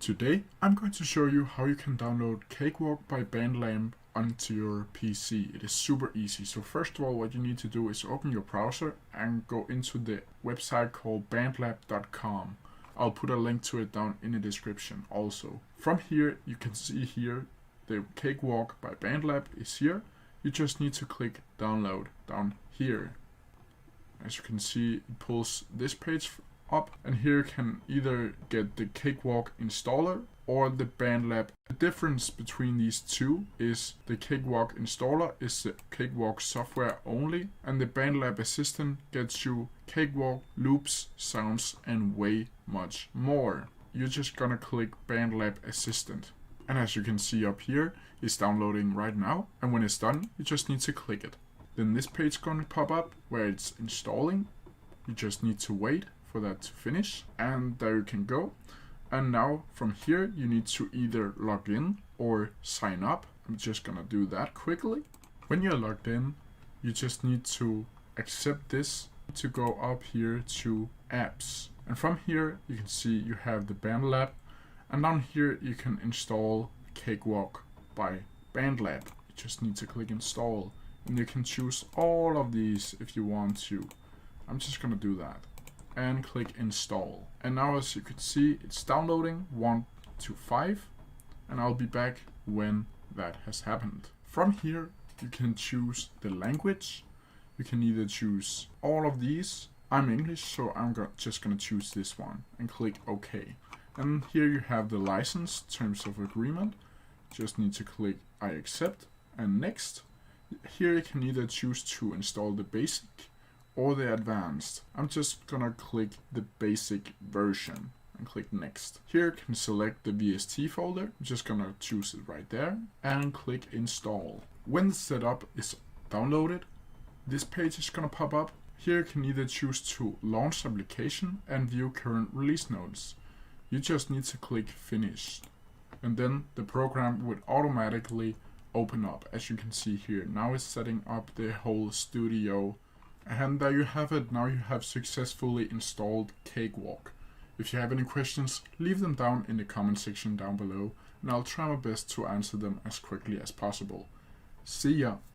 Today I'm going to show you how you can download Cakewalk by Bandlab onto your PC. It is super easy. So first of all, what you need to do is open your browser and go into the website called bandlab.com. I'll put a link to it down in the description also. From here you can see here the Cakewalk by Bandlab is here. You just need to click download down here. As you can see, it pulls this page up, and here you can either get the Cakewalk installer or the Bandlab. The difference between these two is the Cakewalk installer is the Cakewalk software only, and the Bandlab assistant gets you Cakewalk, loops, sounds, and way much more. You're just gonna click Bandlab assistant, and as you can see up here, it's downloading right now, and when it's done, you just need to click it. Then this page is gonna pop up where it's installing. You just need to wait for that to finish, and there you can go. And now from here you need to either log in or sign up. I'm just gonna do that quickly. When you're logged in, you just need to accept this to go up here to apps, and from here you can see you have the Bandlab, and down here you can install Cakewalk by Bandlab. You just need to click install, and you can choose all of these if you want to. I'm just gonna do that and click install, and now as you can see it's downloading 1 to 5, and I'll be back when that has happened. From here you can choose the language. You can either choose all of these. I'm English, so I'm just gonna choose this one and click OK. And here you have the license terms of agreement. Just need to click I accept and next. Here you can either choose to install the basic or the advanced. I'm just gonna click the basic version and click next. Here you can select the VST folder. I'm just gonna choose it right there and click install. When the setup is downloaded, this page is gonna pop up. Here you can either choose to launch application and view current release notes. You just need to click finish, and then the program would automatically open up. As you can see here, now it's setting up the whole studio. And there you have it. Now you have successfully installed Cakewalk. If you have any questions, leave them down in the comment section down below, and I'll try my best to answer them as quickly as possible. See ya!